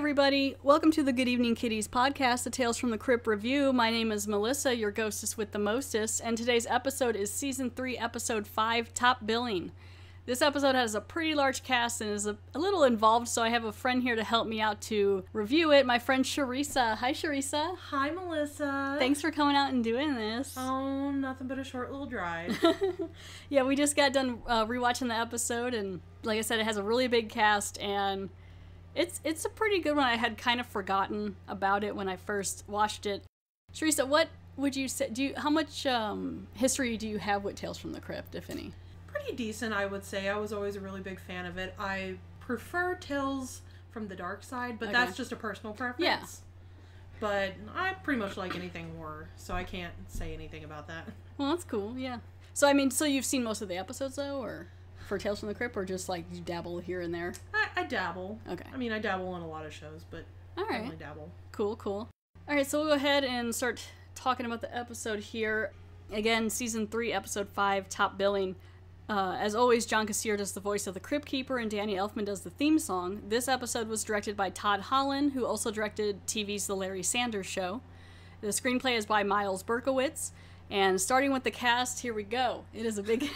everybody, welcome to the Good Evening Kitties podcast, the Tales from the Crypt review. My name is Melissa, your ghostess with the mostest, and today's episode is Season 3, Episode 5, Top Billing. This episode has a pretty large cast and is a little involved, so I have a friend here to help me out to review it, my friend Sharissa. Hi, Sharissa. Hi, Melissa. Thanks for coming out and doing this. Oh, nothing but a short little drive. Yeah, we just got done rewatching the episode, and like I said, it has a really big cast, and it's a pretty good one. I had kind of forgotten about it when I first watched it. Sharissa, what would you say? How much history do you have with Tales from the Crypt, if any? Pretty decent, I would say. I was always a really big fan of it. I prefer Tales from the Dark Side, but that's just a personal preference. Yeah. But I pretty much like anything horror, so I can't say anything about that. Well, that's cool, yeah. So, I mean, so you've seen most of the episodes, though, or for Tales from the Crypt, or just, like, you dabble here and there? I dabble. Okay. I mean, I dabble in a lot of shows, but I only dabble. Cool, cool. All right, so we'll go ahead and start talking about the episode here. Again, Season 3, Episode 5, Top Billing. As always, John Kassir does the voice of the Crypt Keeper, and Danny Elfman does the theme song. This episode was directed by Todd Holland, who also directed TV's The Larry Sanders Show. The screenplay is by Miles Berkowitz. And starting with the cast, here we go. It is a big...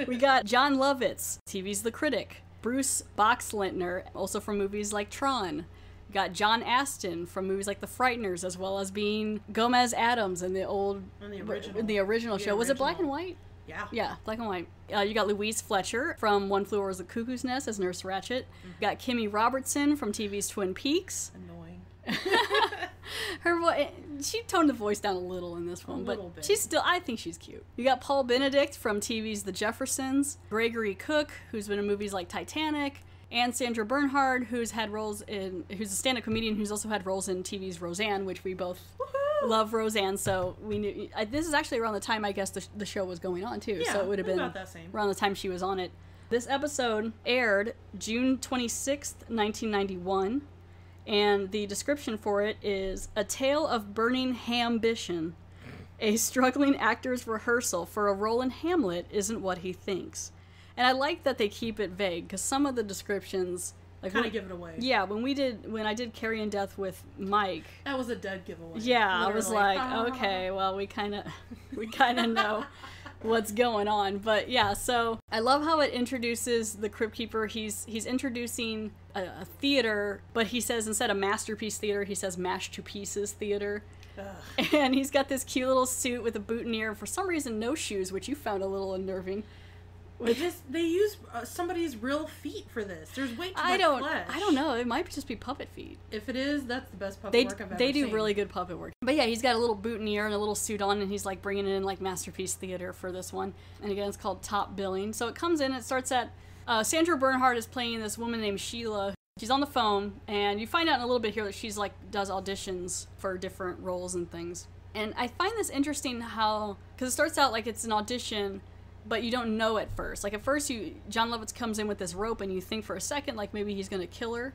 We got Jon Lovitz, TV's The Critic. Bruce Boxleitner, also from movies like Tron. We got John Astin from movies like The Frighteners, as well as being Gomez Addams in the original show. Was it black and white? Yeah. Yeah, black and white. You got Louise Fletcher from One Flew Over the Cuckoo's Nest as Nurse Ratched. You got Kimmy Robertson from TV's Twin Peaks. Annoying. Her voice, she toned the voice down a little in this one, but she's still, I think she's cute. You got Paul Benedict from TV's The Jeffersons, Gregory Cook, who's been in movies like Titanic, and Sandra Bernhard, who's a stand-up comedian who's also had roles in TV's Roseanne, which we both love Roseanne, so we knew, this is actually around the time, I guess, the show was going on, too, yeah, so it would have been about that same. around the time she was on it. This episode aired June 26th, 1991, and the description for it is A Tale of Burning Hambition. A struggling actor's rehearsal for a role in Hamlet isn't what he thinks. And I like that they keep it vague, because some of the descriptions... kind of give it away. Yeah, when I did Carrie Death with Mike... That was a dead giveaway. Yeah, literally. I was like, okay, well, we kind of know what's going on. But yeah, so I love how it introduces the Crypt Keeper. He's introducing a theater, but he says instead of Masterpiece Theater, he says Mashed to Pieces Theater. Ugh. And he's got this cute little suit with a boutonniere, and for some reason no shoes, which you found a little unnerving. They use somebody's real feet for this. There's way too much flesh. I don't know. It might just be puppet feet. If it is, that's the best puppet work I've ever seen. They do really good puppet work. But yeah, he's got a little boutonniere and a little suit on, and he's like bringing it in like Masterpiece Theater for this one. And again, it's called Top Billing. So it comes in, it starts at... Sandra Bernhard is playing this woman named Sheila. She's on the phone, and you find out in a little bit here that she's like does auditions for different roles and things. And I find this interesting how... Because it starts out like it's an audition... But you don't know at first. Like, at first, Jon Lovitz comes in with this rope, and you think for a second, like, maybe he's going to kill her.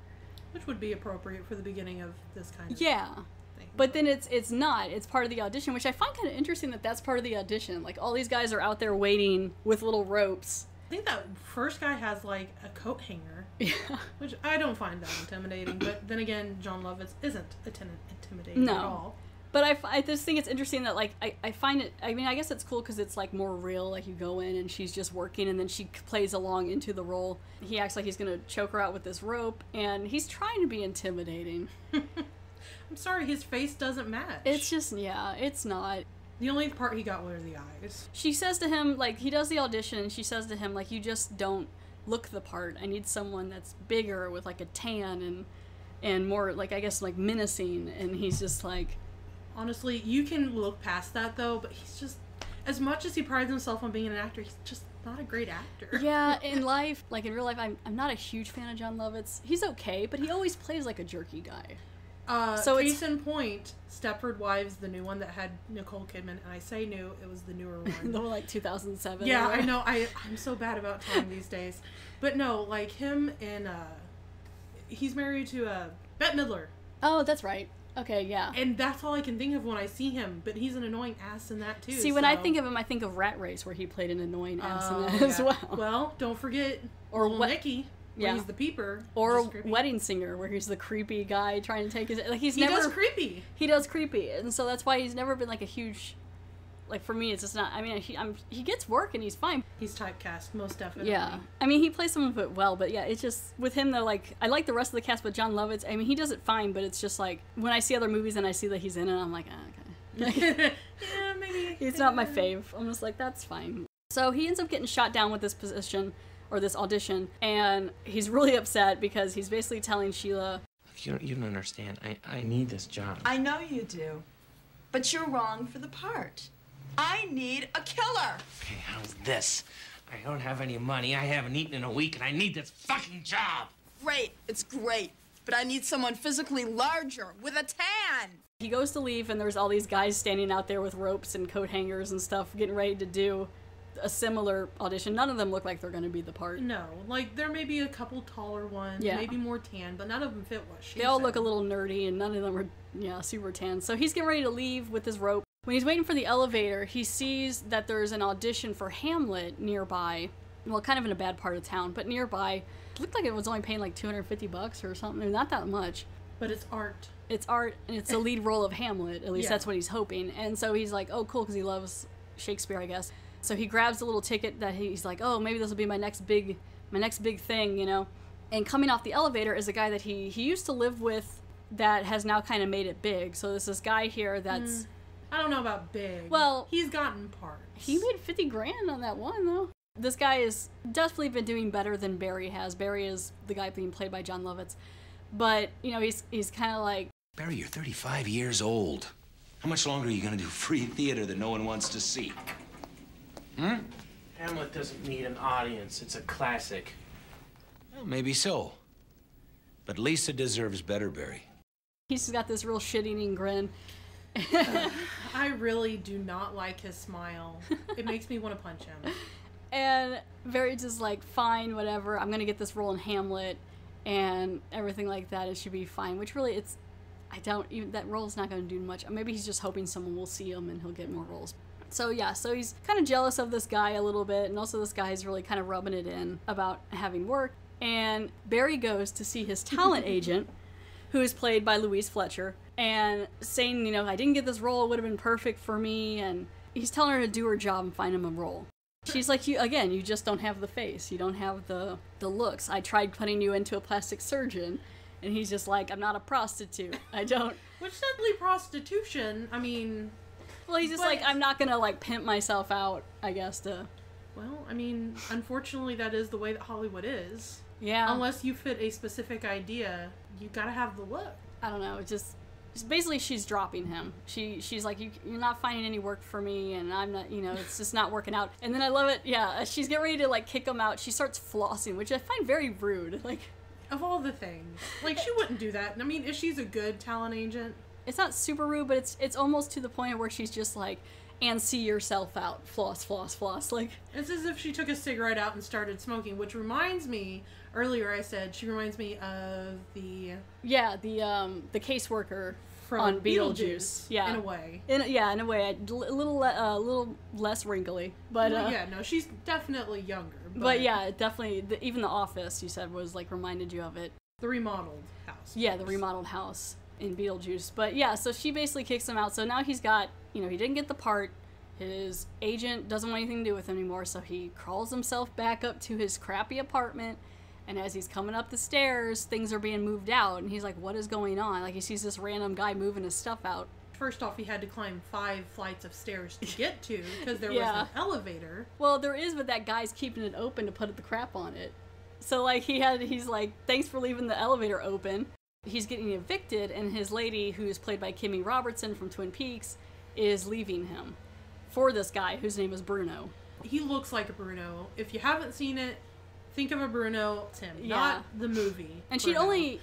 Which would be appropriate for the beginning of this kind of thing. But then it's not. It's part of the audition, which I find kind of interesting that that's part of the audition. Like, all these guys are out there waiting with little ropes. I think that first guy has, like, a coat hanger. Yeah. Which I don't find that intimidating. But then again, Jon Lovitz isn't intimidating at all. But I just think it's interesting that, like, I find it, I mean, I guess it's cool because it's, like, more real. Like, you go in and she's just working and then she plays along into the role. He acts like he's going to choke her out with this rope, and he's trying to be intimidating. I'm sorry, his face doesn't match. It's just, yeah, it's not. The only part he got were the eyes. She says to him, like, he does the audition, and she says to him, like, you just don't look the part. I need someone that's bigger with, like, a tan and more, like, I guess, like, menacing. And he's just like... Honestly, you can look past that, though, but he's just, as much as he prides himself on being an actor, he's just not a great actor. Yeah, in life, like in real life, I'm not a huge fan of Jon Lovitz. He's okay, but he always plays like a jerky guy. So case in point, Stepford Wives, the new one that had Nicole Kidman, and I say new, it was the newer one. The one like 2007. Yeah, I know, I'm so bad about time these days. But no, like him and, he's married to, Bette Midler. Oh, that's right. Okay, yeah. And that's all I can think of when I see him, but he's an annoying ass in that, too. See, when I think of him, I think of Rat Race, where he played an annoying ass in that as well. Well, don't forget or Nicky. where he's the peeper. Or Wedding Singer, where he's the creepy guy trying to take his... Like, he does creepy. He does creepy, and so that's why he's never been, like, a huge... Like, for me, it's just not... I mean, he gets work, and he's fine. He's typecast, most definitely. Yeah. I mean, he plays some of it well, but yeah, it's just... With him, though, like, I like the rest of the cast, but Jon Lovitz, I mean, he does it fine, but it's just, like, when I see other movies and I see that he's in it, I'm like, okay. Yeah, maybe. It's not my fave. I'm just like, that's fine. So he ends up getting shot down with this position, or this audition, and he's really upset because he's basically telling Sheila... You don't understand. I need this job. I know you do, but you're wrong for the part. I need a killer. Okay, how's this? I don't have any money, I haven't eaten in a week, and I need this fucking job. Great, it's great, but I need someone physically larger, with a tan. He goes to leave, and there's all these guys standing out there with ropes and coat hangers and stuff, getting ready to do a similar audition. None of them look like they're going to be the part. No, like, there may be a couple taller ones, maybe more tan, but none of them fit what she They all look a little nerdy, and none of them are, super tan. So he's getting ready to leave with his rope. When he's waiting for the elevator, he sees that there's an audition for Hamlet nearby. Well, kind of in a bad part of town, but nearby. It looked like it was only paying like $250 or something. Not that much. But it's art. It's art, and it's the lead role of Hamlet. At least that's what he's hoping. And so he's like, oh, cool, because he loves Shakespeare, I guess. So he grabs a little ticket that he's like, oh, maybe this will be my next big thing, you know. And coming off the elevator is a guy that he used to live with that has now kind of made it big. So there's this guy here that's... I don't know about big. Well... He's gotten parts. He made $50,000 on that one, though. This guy has definitely been doing better than Barry has. Barry is the guy being played by Jon Lovitz. But, you know, he's kind of like... Barry, you're 35 years old. How much longer are you going to do free theater that no one wants to see? Hamlet doesn't need an audience. It's a classic. Well, maybe so. But Lisa deserves better, Barry. He's got this real shit-eating grin. I really do not like his smile. It makes me want to punch him. And Barry's just like, fine, whatever. I'm going to get this role in Hamlet and everything like that. It should be fine. Which really, that role's not going to do much. Maybe he's just hoping someone will see him and he'll get more roles. So yeah, so he's kind of jealous of this guy a little bit, and also this guy's really kind of rubbing it in about having work. And Barry goes to see his talent agent, who is played by Louise Fletcher, and saying, you know, I didn't get this role, it would have been perfect for me, and he's telling her to do her job and find him a role. She's like, you just don't have the face, you don't have the looks. I tried putting you into a plastic surgeon, and he's just like, I'm not a prostitute, I don't. Which definitely prostitution, I mean... Well, he's just like, I'm not gonna, like, pimp myself out, I guess, to... Well, I mean, unfortunately, that is the way that Hollywood is. Yeah. Unless you fit a specific idea, you gotta have the look. I don't know, it's just basically she's dropping him. She's like, you're not finding any work for me, and I'm not, you know, it's just not working out. And then I love it, yeah, she's getting ready to, like, kick him out. She starts flossing, which I find very rude, like... Of all the things. Like, she wouldn't do that. I mean, if she's a good talent agent... It's not super rude, but it's almost to the point where she's just like, and see yourself out. Floss, floss, floss. Like, it's as if she took a cigarette out and started smoking, which reminds me, earlier I said, she reminds me of the... Yeah, the caseworker on Beetlejuice. Yeah. In a way. In a way. A little less wrinkly. But, well, yeah, no, she's definitely younger. But yeah, definitely, even The Office, you said, was, like, reminded you of it. The remodeled house. Yeah, the remodeled house in Beetlejuice. But yeah, so she basically kicks him out. So now he's got, you know, he didn't get the part. His agent doesn't want anything to do with him anymore, so he crawls himself back up to his crappy apartment, and as he's coming up the stairs, things are being moved out, and he's like, what is going on? Like, he sees this random guy moving his stuff out. First off, he had to climb 5 flights of stairs to get to, because there was an elevator. Well, there is, but that guy's keeping it open to put the crap on it. So, like, he's like, thanks for leaving the elevator open. He's getting evicted, and his lady, who's played by Kimmy Robertson from Twin Peaks, is leaving him for this guy, whose name is Bruno. He looks like a Bruno. If you haven't seen it, think of a Bruno, it's him, not the movie. And she'd only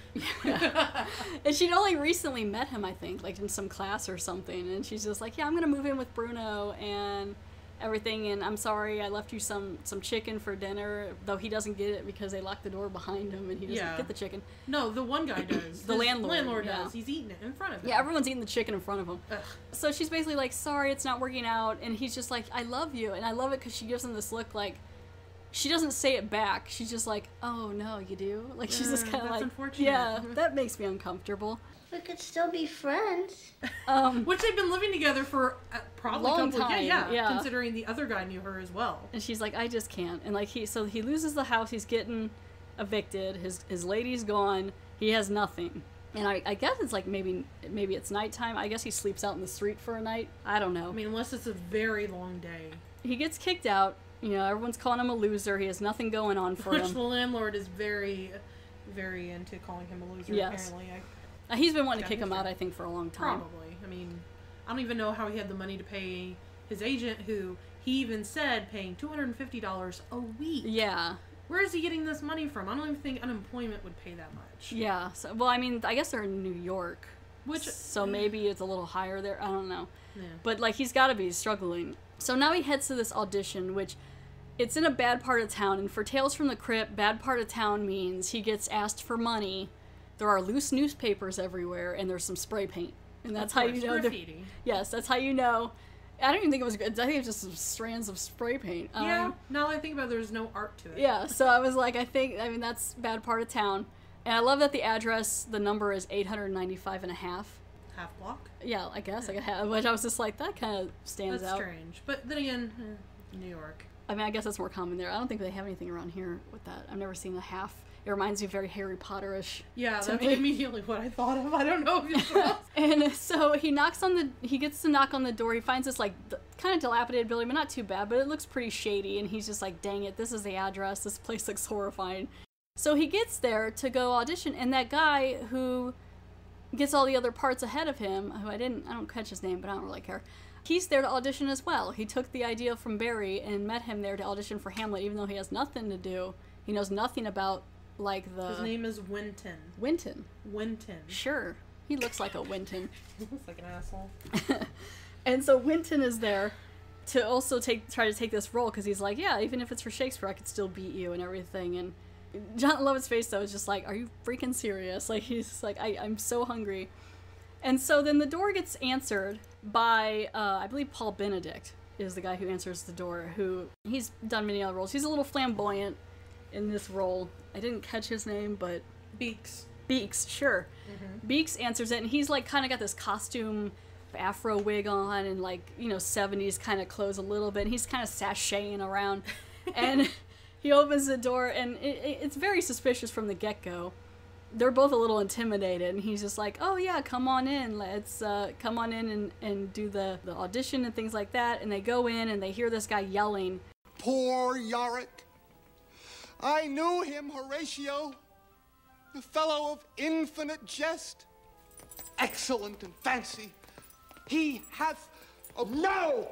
recently met him, I think, like in some class or something, and she's just like, yeah, I'm gonna move in with Bruno and everything, and I'm sorry I left you some chicken for dinner, though he doesn't get it because they locked the door behind him and he doesn't get the chicken. No, the one guy does. The landlord does. He's eating it in front of him. Yeah, everyone's eating the chicken in front of him. Ugh. So she's basically like, sorry, it's not working out, and he's just like, I love you, and I love it because she gives him this look like, she doesn't say it back. She's just like, oh no, you do? Like, she's just kind of like, unfortunate. yeah, that makes me uncomfortable. We could still be friends. Which they've been living together for probably Long a couple time, yeah. considering the other guy knew her as well. And she's like, I just can't. And like, so he loses the house, he's getting evicted, his lady's gone, he has nothing. And I guess it's like maybe it's nighttime. I guess he sleeps out in the street for a night. I don't know. I mean, unless it's a very long day. He gets kicked out. You know, everyone's calling him a loser. He has nothing going on for him. Which the landlord is very, very into calling him a loser, yes. apparently. He's been wanting to kick him out, I think, for a long time. Probably. I mean, I don't even know how he had the money to pay his agent, who he even said paying $250 a week. Yeah. Where is he getting this money from? I don't even think unemployment would pay that much. Yeah. So, well, I mean, I guess they're in New York. Which, so maybe it's a little higher there. I don't know. Yeah. But, like, he's got to be struggling. So now he heads to this audition, which it's in a bad part of town. And for Tales from the Crypt, bad part of town means he gets asked for money. There are loose newspapers everywhere, and there's some spray paint. And that's how you know. Graffiti. Yes, that's how you know. I don't even think it was good. I think it was just some strands of spray paint. Yeah, now that I think about it, there's no art to it. Yeah, so I was like, I mean, that's bad part of town. And I love that the address, the number is 895 and a half. Half block? Yeah, I guess. Which I was just like, that kind of stands That's out. strange. But then again, New York. I mean, I guess that's more common there. I don't think they have anything around here with that. I've never seen a half. It reminds me very Harry Potter-ish. Yeah, that's immediately what I thought of. I don't know if you And so he gets to knock on the door. He finds this, like, kind of dilapidated building, but not too bad, but it looks pretty shady. And he's just like, dang it, this is the address. This place looks horrifying. So he gets there to go audition, and that guy who gets all the other parts ahead of him, who I don't catch his name, but I don't really care. He's there to audition as well. He took the idea from Barry and met him there to audition for Hamlet, even though he has nothing to do. He knows nothing about, like, the... His name is Winton. Winton. Winton. Sure. He looks like a Winton. He looks like an asshole. And so Winton is there to also try to take this role, because he's like, yeah, even if it's for Shakespeare, I could still beat you and everything. And Jon Lovitz's face, though, is just like, are you freaking serious? Like, he's just like, I'm so hungry. And so then the door gets answered by, I believe Paul Benedict is the guy who answers the door, who, he's done many other roles. He's a little flamboyant in this role. I didn't catch his name, but... Beaks, sure. Mm-hmm. Beaks answers it, and he's, like, kind of got this costume afro wig on and, like, 70s kind of clothes a little bit, and he's kind of sashaying around. And he opens the door, and it's very suspicious from the get-go. They're both a little intimidated, and he's just like, oh yeah, come on in, let's come on in and do the audition and things like that. And they go in, and they hear this guy yelling. Poor Yorick. I knew him, Horatio, the fellow of infinite jest, excellent in fancy. He hath... Oh, no!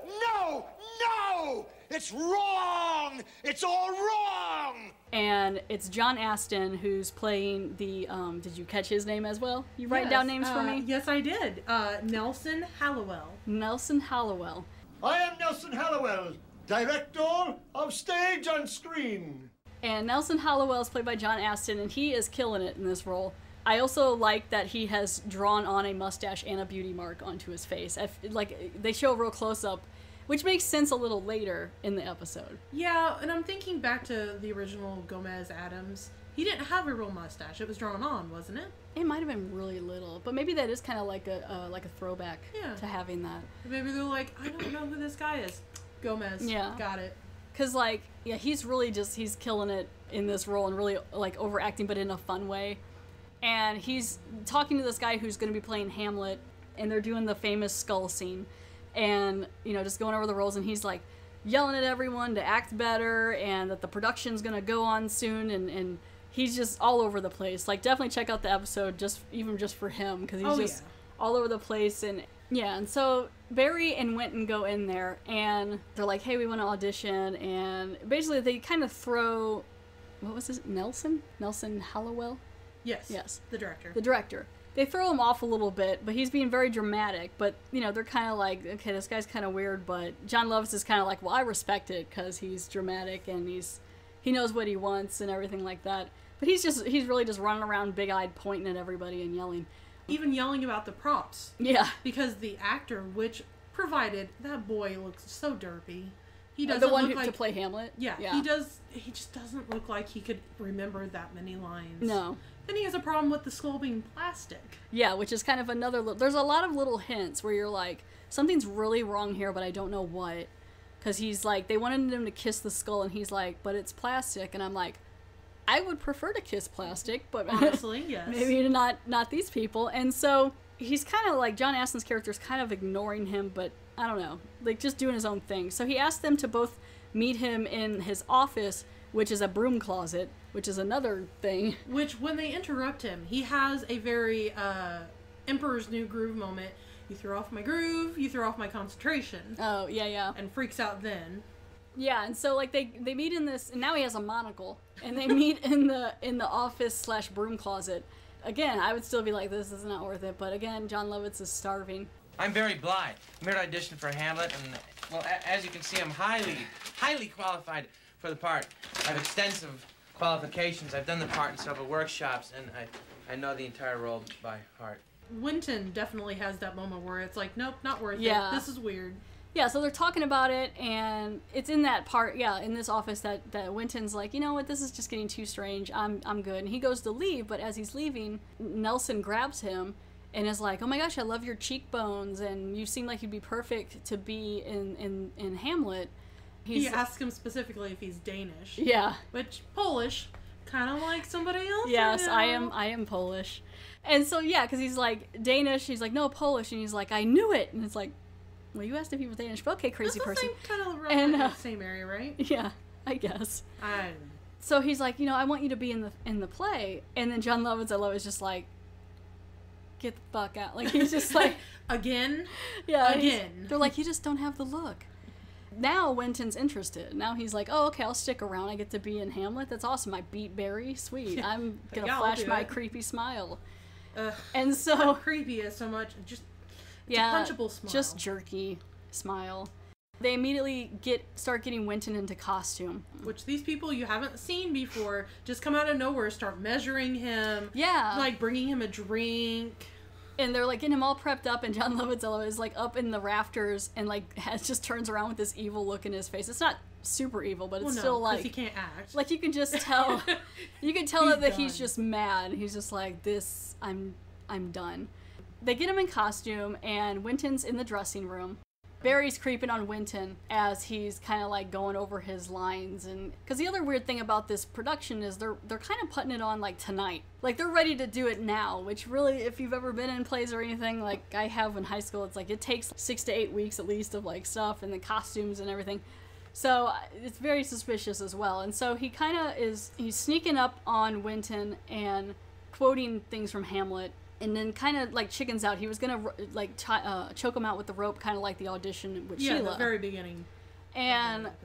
It's wrong! It's all wrong! And it's John Astin who's playing the, did you catch his name as well? You write down names for me? Yes, I did. Nelson Hallowell. Nelson Hallowell. I am Nelson Hallowell, director of stage and screen. And Nelson Hallowell is played by John Astin, and he is killing it in this role. I also like that he has drawn on a mustache and a beauty mark onto his face. Like, they show a real close-up, which makes sense a little later in the episode. Yeah, and I'm thinking back to the original Gomez Addams. He didn't have a real mustache. It was drawn on, wasn't it? It might have been really little, but maybe that is kind of like a throwback to having that. Maybe they're like, I don't know who this guy is. Gomez. Yeah. Got it. Because, like, yeah, he's killing it in this role and really, like, overacting, but in a fun way. And he's talking to this guy who's going to be playing Hamlet, and they're doing the famous skull scene. And, just going over the roles, and he's, like, yelling at everyone to act better, and that the production's going to go on soon, and he's just all over the place. Like, definitely check out the episode, even just for him, because he's all over the place. And, yeah, and so Barry and Winton go in there, and they're like, hey, we want to audition, and basically they kind of throw, what was this, Nelson Hallowell? Yes. The director. The director. They throw him off a little bit, but he's being very dramatic. But, they're kind of like, okay, this guy's kind of weird, but Jon Lovitz is kind of like, well, I respect it because he's dramatic and he knows what he wants and everything like that. But he's really just running around big-eyed pointing at everybody and yelling. Even yelling about the props. Yeah. Because the actor, which provided, that boy looks so derpy. He doesn't the one look like, to play Hamlet. Yeah, he does. He just doesn't look like he could remember that many lines. No. Then he has a problem with the skull being plastic. Yeah, which is kind of another... There's a lot of little hints where you're like, something's really wrong here, but I don't know what. Because he's like, they wanted him to kiss the skull, and he's like, but it's plastic. And I'm like, I would prefer to kiss plastic, but honestly, yes. maybe not these people. And so he's kind of like, John Astin's character is kind of ignoring him, but I don't know, like just doing his own thing. So he asked them to both meet him in his office, which is a broom closet, which is another thing. Which, when they interrupt him, he has a very Emperor's New Groove moment. You threw off my groove, you threw off my concentration. Oh, yeah. And freaks out then. Yeah, and so like they meet in this, and now he has a monocle, and they meet in the office / broom closet. Again, I would still be like, this is not worth it, but again, Jon Lovitz is starving. I'm Barry Blythe. I'm here to audition for Hamlet, and, well, as you can see, I'm highly qualified for the part. I have extensive qualifications. I've done the part in several workshops, and I know the entire role by heart. Winton definitely has that moment where it's like, nope, not worth it. This is weird. Yeah, so they're talking about it, and it's in that part, in this office that Winton's like, you know what, this is just getting too strange. I'm good. And he goes to leave, but as he's leaving, Nelson grabs him and is like, oh my gosh, I love your cheekbones, and you seem like you'd be perfect to be in Hamlet. He asks him specifically if he's Danish. Yeah. Which, Polish, kind of like somebody else. Yes, I am Polish. And so, because he's like, Danish, he's like, no, Polish, and he's like, I knew it. And it's like, well, you asked if he was Danish, but okay, crazy person. That's the same kind of around the same area, right? Yeah, I guess. I don't know. So he's like, I want you to be in the play. And then Jon Lovitz, I love, is just like, get the fuck out. Like, he's just like... Again? Yeah. Again. They're like, you just don't have the look. Now Winton's interested. Now he's like, oh, okay, I'll stick around. I get to be in Hamlet. That's awesome. I beat Barry. Sweet. I'm going to flash my creepy smile. And so... Not creepy as so much. Just a punchable smile. Just jerky smile. They immediately start getting Winton into costume. Which these people you haven't seen before just come out of nowhere, start measuring him. Yeah. Like bringing him a drink. And they're like getting him all prepped up, and Jon Lovitz is like up in the rafters and like just turns around with this evil look in his face. It's not super evil, but it's still like he can't act. Like you can just tell, that he's just mad. He's just like, this, I'm done. They get him in costume, and Winton's in the dressing room. Barry's creeping on Winton as he's kind of like going over his lines, and because the other weird thing about this production is they're kind of putting it on like tonight, like they're ready to do it now, which really, if you've ever been in plays or anything like I have in high school, it's like it takes 6 to 8 weeks at least of like stuff and the costumes and everything, so it's very suspicious as well. And so he kind of he's sneaking up on Winton and quoting things from Hamlet. And then kind of like chickens out. He was gonna like choke him out with the rope, kind of like the audition with Sheila. Yeah, the very beginning. And of the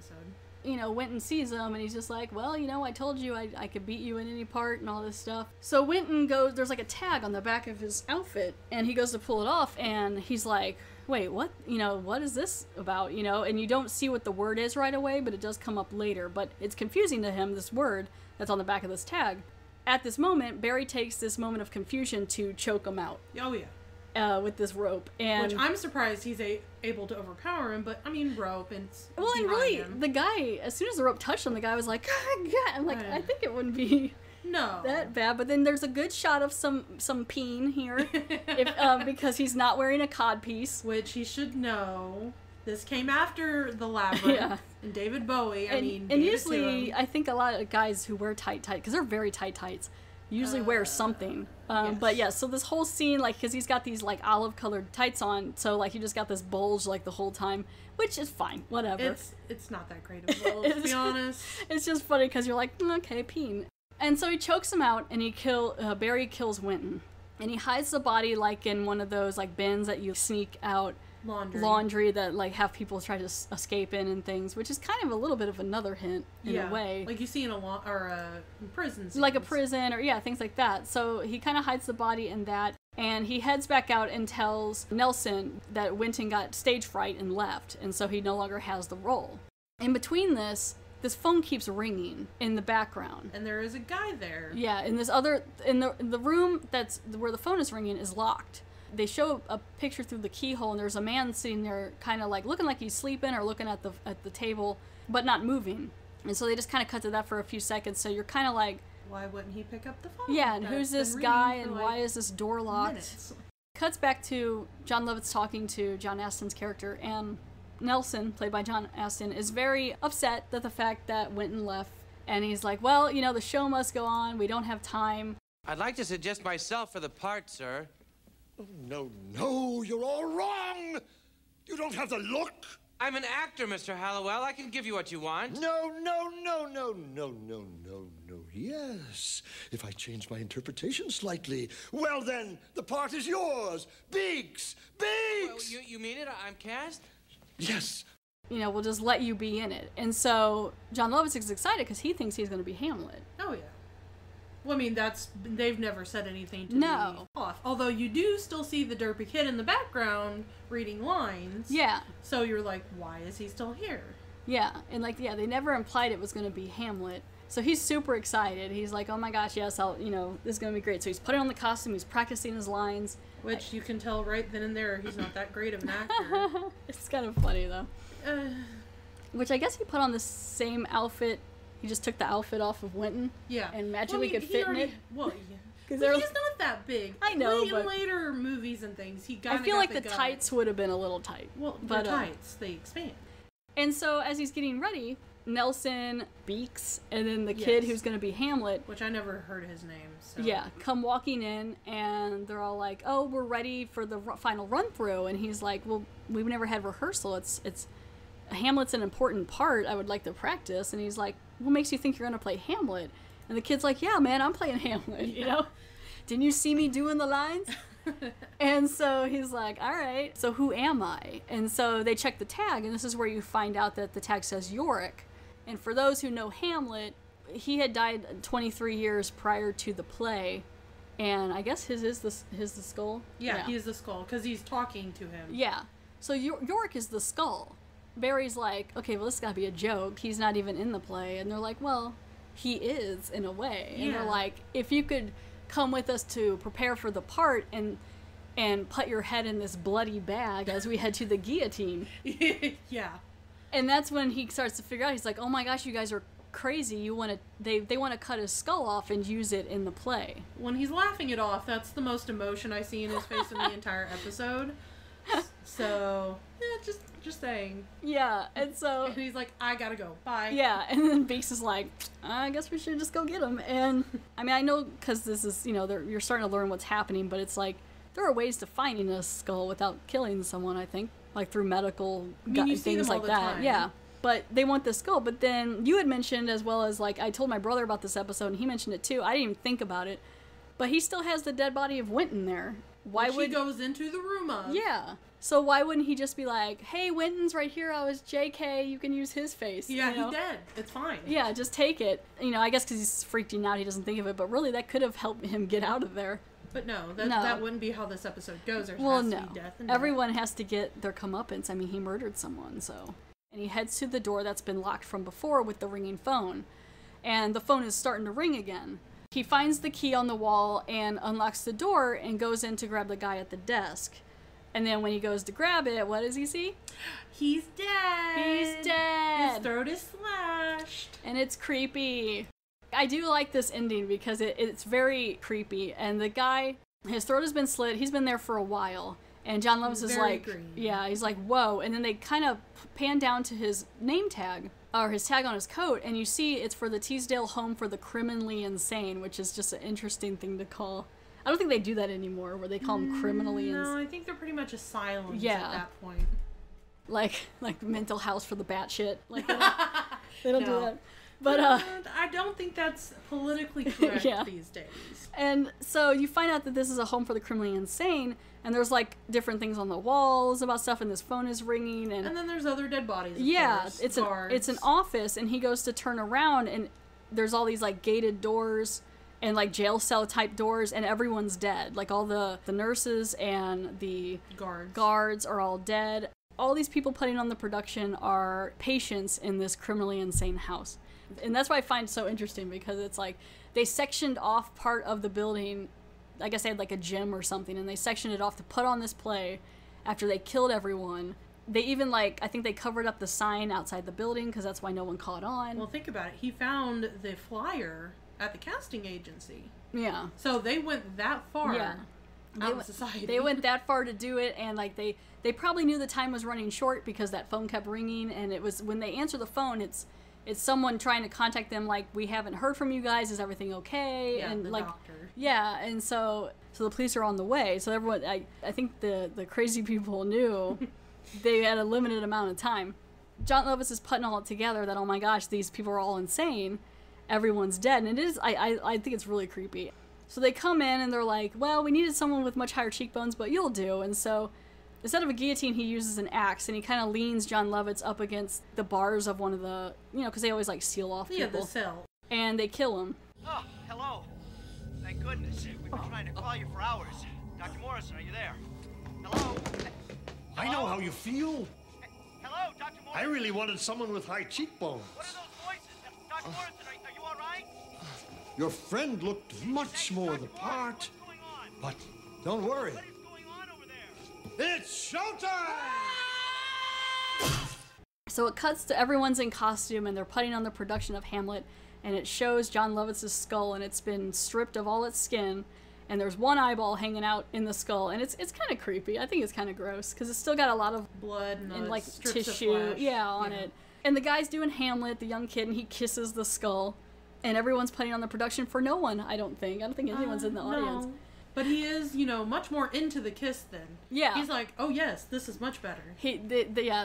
episode. Winton sees him, and he's just like, well, I told you I could beat you in any part and all this stuff. So Winton goes. There's like a tag on the back of his outfit, and he goes to pull it off, and he's like, wait, what? What is this about? And you don't see what the word is right away, but it does come up later. But it's confusing to him, this word that's on the back of this tag. At this moment, Barry takes this moment of confusion to choke him out. Oh, yeah. With this rope. And which I'm surprised he's able to overpower him, but, I mean, rope, and it's and really, him. The guy, as soon as the rope touched him, the guy was like, I'm like, I think it wouldn't be that bad. But then there's a good shot of some peen here, because he's not wearing a codpiece. Which he should know. This came after The Labyrinth and David Bowie. And usually, I think a lot of guys who wear tight, because they're very tight tights, usually wear something. Yes. But yeah, so this whole scene, like, because he's got these like olive colored tights on, so like he just got this bulge like the whole time, which is fine, whatever. It's not that great of a bulge, to be honest. It's just funny because you're like, okay, peen. And so he chokes him out, and Barry kills Winton, and he hides the body like in one of those like bins that you sneak out. Laundry that like have people try to escape in and things, which is kind of a little bit of another hint in a way, like you see in prison scenes. Like a prison or things like that. So he kind of hides the body in that, and he heads back out and tells Nelson that Winton got stage fright and left, and so he no longer has the role. In between this phone keeps ringing in the background, and there is a guy there. Yeah, in the room that's where the phone is ringing is locked. they show a picture through the keyhole, and there's a man sitting there kind of like looking like he's sleeping or looking at the table, but not moving. And so they just kind of cut to that for a few seconds, so you're kind of like, why wouldn't he pick up the phone? yeah, and who's this guy, and why is this door locked? Minutes. Cuts back to Jon Lovitz talking to John Astin's character, and Nelson, played by John Astin, is very upset at the fact that Winton left, and he's like, well, you know, the show must go on, we don't have time. I'd like to suggest myself for the part, sir. Oh, no, you're all wrong. You don't have the look. I'm an actor, Mr. Hallowell. I can give you what you want. No. Yes. If I change my interpretation slightly, well then, the part is yours. Beaks! Well, you mean it? I'm cast? Yes. You know, we'll just let you be in it. And so Jon Lovitz is excited because he thinks he's going to be Hamlet. Oh, yeah. Well, I mean, they've never said anything to No. me off. Although you do still see the derpy kid in the background reading lines. Yeah. So you're like, why is he still here? Yeah. And like, yeah, they never implied it was going to be Hamlet. So he's super excited. He's like, oh my gosh, yes, this is going to be great. So he's putting on the costume, he's practicing his lines. Which you can tell right then and there he's not that great of an actor. It's kind of funny, though. Which I guess he put on the same outfit. He just took the outfit off of Winton. Yeah. And magically could fit in it. Well, yeah. But he's not that big. I know, In but later movies and things, he got I feel like the tights would have been a little tight. Well, but tights, they expand. And so as he's getting ready, Nelson, Beaks, and then the kid who's going to be Hamlet. Which I never heard his name. So. Yeah, come walking in, and they're all like, oh, we're ready for the final run-through. And he's like, well, we've never had rehearsal. It's Hamlet's an important part. I would like to practice. And he's like, what makes you think you're going to play Hamlet? And the kid's like, yeah, man, I'm playing Hamlet, you know? Didn't you see me doing the lines? And so he's like, all right, so who am I? And so they check the tag, and this is where you find out that the tag says Yorick. And for those who know Hamlet, he had died 23 years prior to the play, and I guess his is the skull? Yeah, he is the skull, because he's talking to him. Yeah, so Yorick is the skull. Barry's like, okay, well, this has got to be a joke. He's not even in the play. And they're like, well, he is, in a way. And they're like, if you could come with us to prepare for the part and put your head in this bloody bag as we head to the guillotine. Yeah. And that's when he starts to figure out, he's like, oh my gosh, you guys are crazy. They want to cut his skull off and use it in the play. When he's laughing it off, that's the most emotion I see in his face in the entire episode. So, yeah, just saying. Yeah, and so... And he's like, I gotta go, bye. Yeah, and then Beaks is like, I guess we should just go get him. And, I mean, I know, because this is, you're starting to learn what's happening, but it's like, there are ways to finding a skull without killing someone, I think. Like, through medical things like that. Time. Yeah. But they want the skull. But then you had mentioned, as well as, like, I told my brother about this episode, and he mentioned it too. I didn't even think about it. But he still has the dead body of Winton there. Why would he goes into the room of? Yeah. So why wouldn't he just be like, hey, Winton's right here. I was JK. You can use his face. Yeah, he's dead. It's fine. Yeah, just take it. I guess because he's freaking out, he doesn't think of it. But really, that could have helped him get out of there. But no, that wouldn't be how this episode goes. There well, has no. to be death and everyone has to get their comeuppance. I mean, he murdered someone, so. And he heads to the door that's been locked from before with the ringing phone. And the phone is starting to ring again. He finds the key on the wall and unlocks the door and goes in to grab the guy at the desk. And then when he goes to grab it, what does he see? He's dead. He's dead. His throat is slashed. And it's creepy. I do like this ending because it's very creepy. And the guy, his throat has been slit. He's been there for a while. And Jon Lovitz is like, green. Yeah, he's like, whoa. And then they kind of pan down to his name tag, or his tag on his coat, and you see it's for the Teasdale Home for the Criminally Insane, which is just an interesting thing to call. I don't think they do that anymore, where they call them criminally insane. No, I think they're pretty much asylums at that point. Like mental house for the batshit. Like they don't do that. But I don't think that's politically correct these days. And so you find out that this is a home for the criminally insane, and there's like different things on the walls about stuff, and this phone is ringing, and then there's other dead bodies. It's an office, and he goes to turn around, and there's all these like gated doors and like jail cell type doors, and everyone's dead. Like all the nurses and the guards are all dead. All these people putting on the production are patients in this criminally insane house. And that's what I find so interesting, because it's like they sectioned off part of the building I guess they had like a gym or something, and they sectioned it off to put on this play after they killed everyone. They even, like, I think they covered up the sign outside the building because that's why no one caught on. Well, think about it. He found the flyer at the casting agency. Yeah. So they went that far Yeah. out in society. They went that far to do it, and, like, they probably knew the time was running short because that phone kept ringing, and it was, when they answer the phone, it's someone trying to contact them, like, we haven't heard from you guys, is everything okay? Yeah, and the like, doctor. Yeah, and so the police are on the way. So everyone, I think the crazy people knew they had a limited amount of time. Jon Lovitz is putting all it together that, oh my gosh, these people are all insane. Everyone's dead. And it is, I think it's really creepy. So they come in and they're like, well, we needed someone with much higher cheekbones, but you'll do. And so instead of a guillotine, he uses an axe, and he kind of leans Jon Lovitz up against the bars of one of the, because they always, like, seal off people. Yeah, the cell. And they kill him. Oh, hello. Thank goodness. We've been trying to call you for hours. Dr. Morrison, are you there? Hello? I know how you feel. Hello, Dr. Morrison? I really wanted someone with high cheekbones. What are those voices? Dr. Morrison, are you all right? Your friend looked much more the part. What's going on? But don't worry. What is going on over there? It's showtime! So it cuts to everyone's in costume, and they're putting on the production of Hamlet, and it shows Jon Lovitz's skull, and it's been stripped of all its skin, and there's one eyeball hanging out in the skull, and it's kind of creepy. I think it's kind of gross because it's still got a lot of blood and like strips of tissue, flesh. on it. And the guy's doing Hamlet, the young kid, and he kisses the skull, and everyone's putting on the production for no one. I don't think anyone's in the audience. No. But he is, much more into the kiss than. Yeah. He's like, oh yes, this is much better.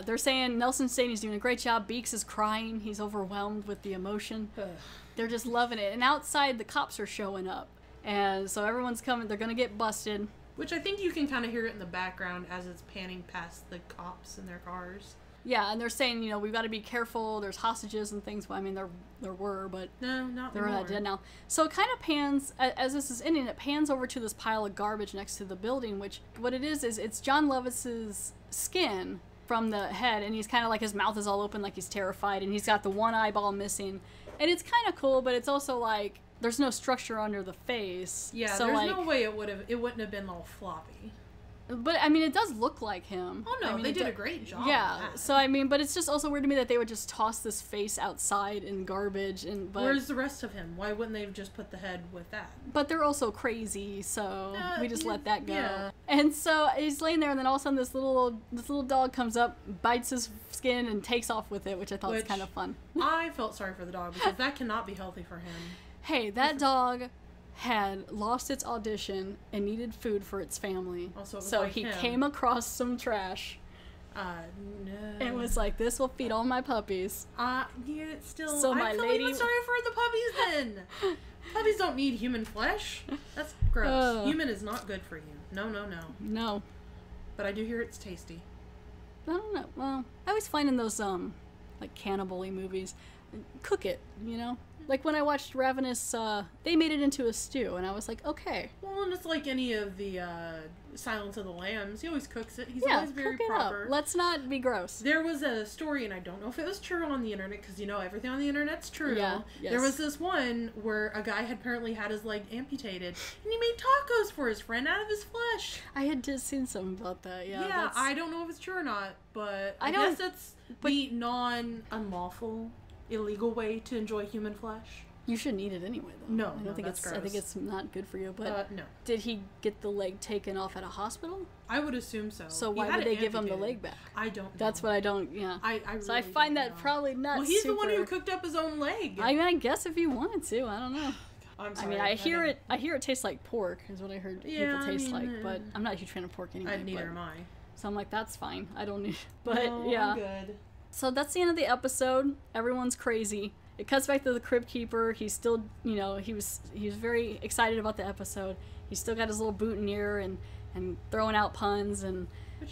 They're saying, Nelson's saying he's doing a great job. Beeks is crying. He's overwhelmed with the emotion. They're just loving it. And outside, the cops are showing up. And so everyone's coming. They're going to get busted. Which I think you can kind of hear it in the background as it's panning past the cops in their cars. Yeah, and they're saying, we've got to be careful. There's hostages and things. Well, I mean, there were, but no, not they're anymore. not dead now. So it kind of pans, as this is ending, it pans over to this pile of garbage next to the building, which what it is it's Jon Lovitz's skin from the head, and he's kind of like, his mouth is all open like he's terrified, and he's got the one eyeball missing. And it's kind of cool, but it's also like, there's no structure under the face. Yeah, so there's no way it wouldn't have been all floppy. But, I mean, it does look like him. Oh, no, I mean, they did a great job. Yeah, so, I mean, but it's just also weird to me that they would just toss this face outside in garbage. But where's the rest of him? Why wouldn't they have just put the head with that? But they're also crazy, so we just let that go. Yeah. And so he's laying there, and then all of a sudden this little dog comes up, bites his skin, and takes off with it, which I thought was kind of fun. I felt sorry for the dog, because that cannot be healthy for him. Hey, that dog had lost its audition and needed food for its family. So he came across some trash. No. And was like, this will feed all my puppies. Yeah, it's still. So my I feel lady. even sorry for the puppies then. Puppies don't need human flesh. That's gross. Human is not good for you. No. No. But I do hear it's tasty. I don't know. Well, I always find in those like cannibal-y movies, cook it. Like when I watched Ravenous, they made it into a stew, and I was like, okay. Well, and it's like any of the Silence of the Lambs. He always cooks it. He's Yeah, always very cook it proper. up. Let's not be gross. There was a story, and I don't know if it was true on the internet, because everything on the internet's true. Yeah, yes. There was this one where a guy had apparently had his leg amputated, and he made tacos for his friend out of his flesh. I had just seen something about that. Yeah, I don't know if it's true or not, but I guess that's the non-unlawful, illegal way to enjoy human flesh. You shouldn't eat it anyway, though. No, I think it's not good for you. But no. Did he get the leg taken off at a hospital? I would assume so. So why would they give him the leg back? I don't know. That's what I don't. Yeah. I so really I find don't that know. probably not. Well, he's the one who cooked up his own leg. I mean, I guess if he wanted to, I don't know. I'm sorry. I mean, I hear it tastes like pork, is what I heard people taste like. But I'm not a huge fan of pork anyway. Neither am I. So I'm like, that's fine. I don't need. But No, yeah. I'm good. So that's the end of the episode. Everyone's crazy. It cuts back to the Crypt Keeper. He's still, he was very excited about the episode. He's still got his little boutonniere and throwing out puns and. Which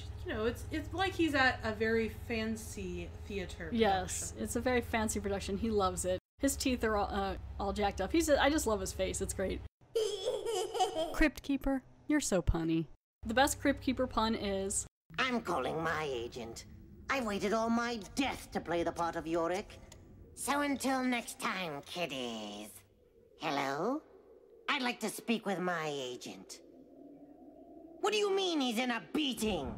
it's like he's at a very fancy theater production. Yes, it's a very fancy production. He loves it. His teeth are all jacked up. I just love his face. It's great. Crypt Keeper, you're so punny. The best Crypt Keeper pun is. I'm calling my agent. I waited all my death to play the part of Yorick. So until next time, kiddies. Hello? I'd like to speak with my agent. What do you mean he's in a beating?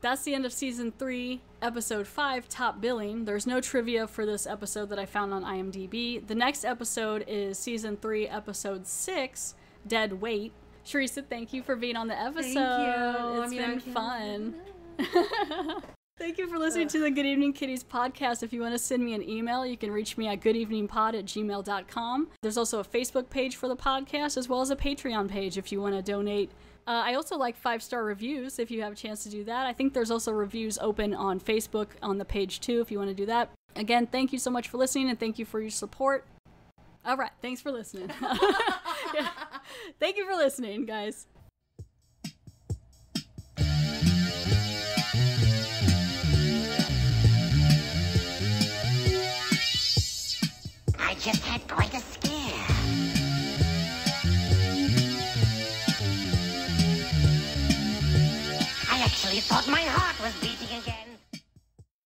That's the end of Season 3, Episode 5, Top Billing. There's no trivia for this episode that I found on IMDb. The next episode is Season 3, Episode 6, Dead Weight. Teresa, thank you for being on the episode. Thank you. It's been fun. Thank you for listening to the Good Evening Kitties podcast. If you want to send me an email, you can reach me at goodeveningpod@gmail.com. There's also a Facebook page for the podcast, as well as a Patreon page if you want to donate. I also like 5-star reviews if you have a chance to do that. I think there's also reviews open on Facebook on the page too if you want to do that. Again, thank you so much for listening, and thank you for your support. All right, thanks for listening. Yeah. Thank you for listening, guys. I just had quite a scare. I actually thought my heart was beating again.